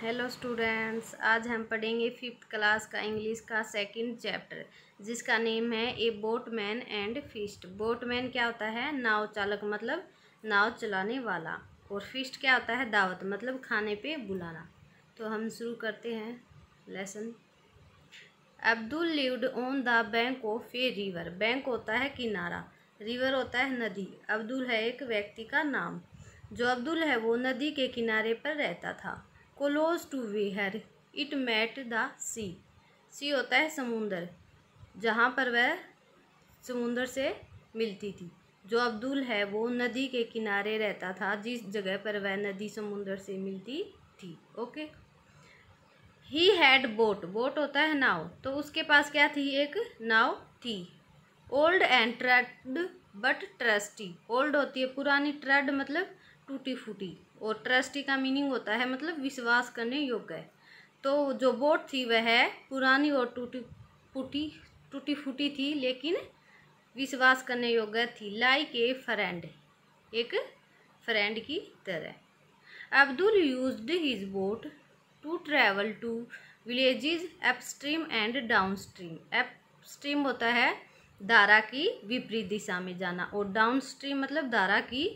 Hello students, आज हम पढ़ेंगे फिफ्थ क्लास का इंग्लिश का सेकंड चैप्टर जिसका नेम है ए बोटमैन एंड फीस्ट। बोटमैन क्या होता है? नाव चालक, मतलब नाव चलाने वाला। और फीस्ट क्या होता है? दावत, मतलब खाने पे बुलाना। तो हम शुरू करते हैं lesson. Abdul lived on the bank of a river. Bank होता है किनारा, रिवर होता है नदी। अब्दुल है एक व्यक्ति का नाम। जो अब्दुल है वो नदी के किनारे पर रहता था। Close to where it met the sea. Sea होता है समुंदर, जहाँ पर वह समुंदर से मिलती थी। जो अब्दुल है वो नदी के किनारे रहता था, जिस जगह पर वह नदी समुंदर से मिलती थी। Okay. He had boat. Boat होता है नाव, तो उसके पास क्या थी? एक नाव थी। Old and tried but trusty. Old होती है पुरानी, ट्रड मतलब टूटी फूटी, और ट्रस्टी का मीनिंग होता है मतलब विश्वास करने योग्य। तो जो बोट थी वह पुरानी और टूटी फूटी थी, लेकिन विश्वास करने योग्य थी। लाइक ए फ्रेंड, एक फ्रेंड की तरह। Abdul used his boat to travel to villages upstream and downstream. Upstream होता है धारा की विपरीत दिशा में जाना, और डाउनस्ट्रीम मतलब धारा की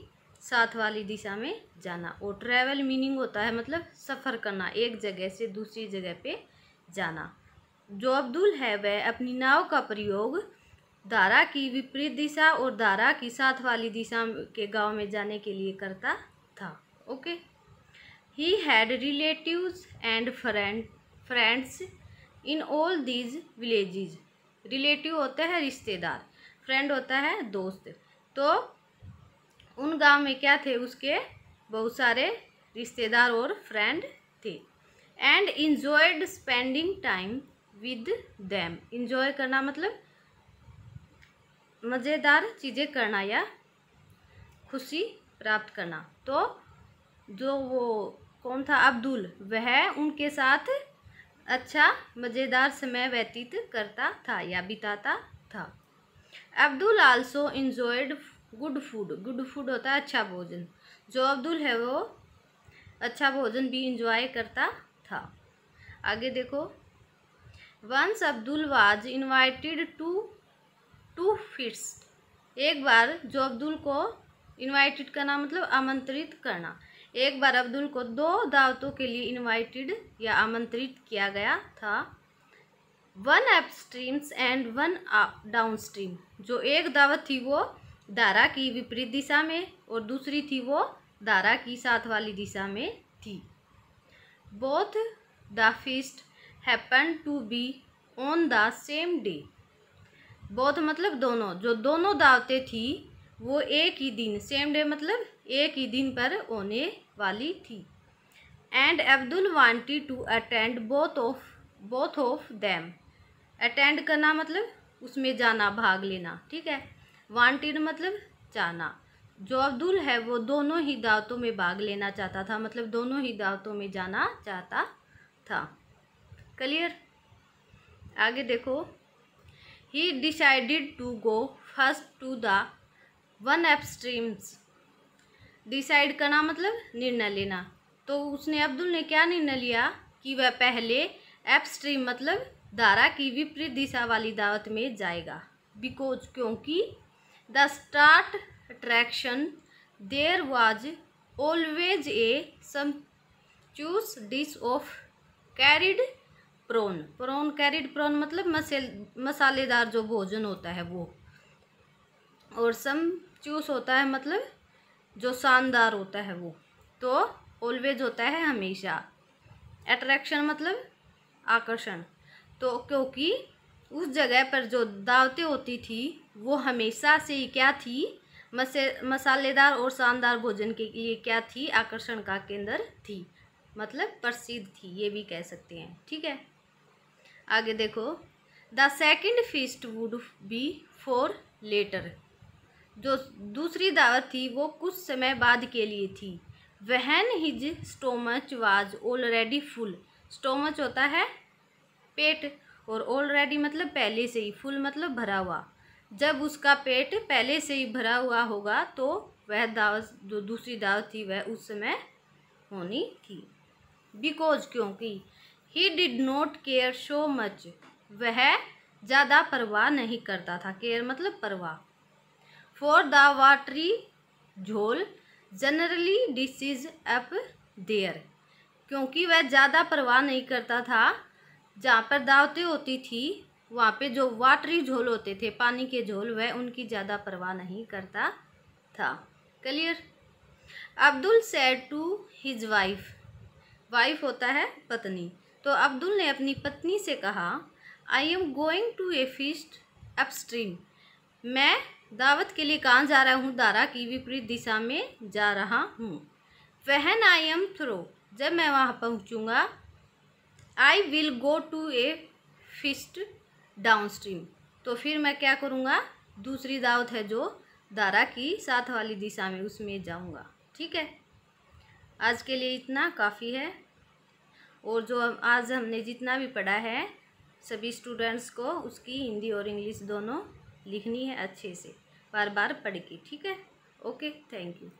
साथ वाली दिशा में जाना। और ट्रैवल मीनिंग होता है मतलब सफ़र करना, एक जगह से दूसरी जगह पे जाना। जो अब्दुल है वह अपनी नाव का प्रयोग धारा की विपरीत दिशा और धारा की साथ वाली दिशा के गांव में जाने के लिए करता था। Okay. He had relatives and friends in all these villages. Relative होता है रिश्तेदार, फ्रेंड होता है दोस्त। तो उन गांव में क्या थे? उसके बहुत सारे रिश्तेदार और फ्रेंड थे। And enjoyed spending time with them. Enjoy करना मतलब मज़ेदार चीज़ें करना या खुशी प्राप्त करना। तो जो वो कौन था? अब्दुल, वह उनके साथ अच्छा मज़ेदार समय व्यतीत करता था या बिताता था। Abdul also enjoyed good food. Good food होता है अच्छा भोजन। जो अब्दुल है वो अच्छा भोजन भी इंजॉय करता था। आगे देखो। Once Abdul was invited to feast. एक बार जो अब्दुल को इनवाइटेड करना मतलब आमंत्रित करना। एक बार अब्दुल को 2 दावतों के लिए इनवाइटेड या आमंत्रित किया गया था। 1 अपस्ट्रीम्स एंड 1 डाउनस्ट्रीम। जो एक दावत थी वो धारा की विपरीत दिशा में, और दूसरी थी वो धारा की साथ वाली दिशा में थी। Both the feast happen to be on the same day. Both मतलब दोनों, जो दोनों दावतें थी वो एक ही दिन, सेम डे मतलब एक ही दिन पर होने वाली थी। And Abdul wanted to attend both of them. Attend करना मतलब उसमें जाना, भाग लेना, ठीक है। वांटेड मतलब चाहना। जो अब्दुल है वो दोनों ही दावतों में भाग लेना चाहता था, मतलब दोनों ही दावतों में जाना चाहता था। क्लियर? आगे देखो। He decided to go first to the 1 upstreams. Decide करना मतलब निर्णय लेना। तो उसने, अब्दुल ने क्या निर्णय लिया कि वह पहले अपस्ट्रीम मतलब धारा की विपरीत दिशा वाली दावत में जाएगा। बिकॉज क्योंकि the start attraction there was always a sumptuous dish of curried prawn. Curried prawn मतलब मसालेदार जो भोजन होता है वो, और सम्पचुअस होता है मतलब जो शानदार होता है वो। तो ऑलवेज होता है हमेशा। अट्रैक्शन मतलब आकर्षण। तो क्योंकि उस जगह पर जो दावतें होती थी वो हमेशा से ही क्या थी? मसालेदार और शानदार भोजन के लिए क्या थी? आकर्षण का केंद्र थी, मतलब प्रसिद्ध थी, ये भी कह सकते हैं, ठीक है। आगे देखो। The second feast would be for later. जो दूसरी दावत थी वो कुछ समय बाद के लिए थी। वहन his stomach was already full. Stomach होता है पेट, और ऑलरेडी मतलब पहले से ही, फुल मतलब भरा हुआ। जब उसका पेट पहले से ही भरा हुआ होगा तो वह दावत, जो दूसरी दावत थी, वह उस समय होनी थी। बिकॉज क्योंकि, he did not care so much, वह ज़्यादा परवाह नहीं करता था, केयर मतलब परवाह। फॉर द वाटरी झोल जनरली डिसीज अप देयर, क्योंकि वह ज़्यादा परवाह नहीं करता था, जहाँ पर दावतें होती थी वहाँ पे जो वाटरी झोल होते थे, पानी के झोल, वह उनकी ज़्यादा परवाह नहीं करता था। Clear. Abdul said to his wife, wife होता है पत्नी, तो अब्दुल ने अपनी पत्नी से कहा, I am going to a feast upstream, मैं दावत के लिए कहाँ जा रहा हूँ, दारा की विपरीत दिशा में जा रहा हूँ। व्हेन आई एम थ्रू, जब मैं वहाँ पहुँचूँगा, I will go to a feast downstream, तो फिर मैं क्या करूँगा, दूसरी दावत है जो दारा की साथ वाली दिशा में, उसमें जाऊँगा। ठीक है, आज के लिए इतना काफ़ी है। और जो आज हमने जितना भी पढ़ा है सभी स्टूडेंट्स को उसकी हिंदी और इंग्लिश दोनों लिखनी है अच्छे से, बार बार पढ़ के। ठीक है, ओके, थैंक यू।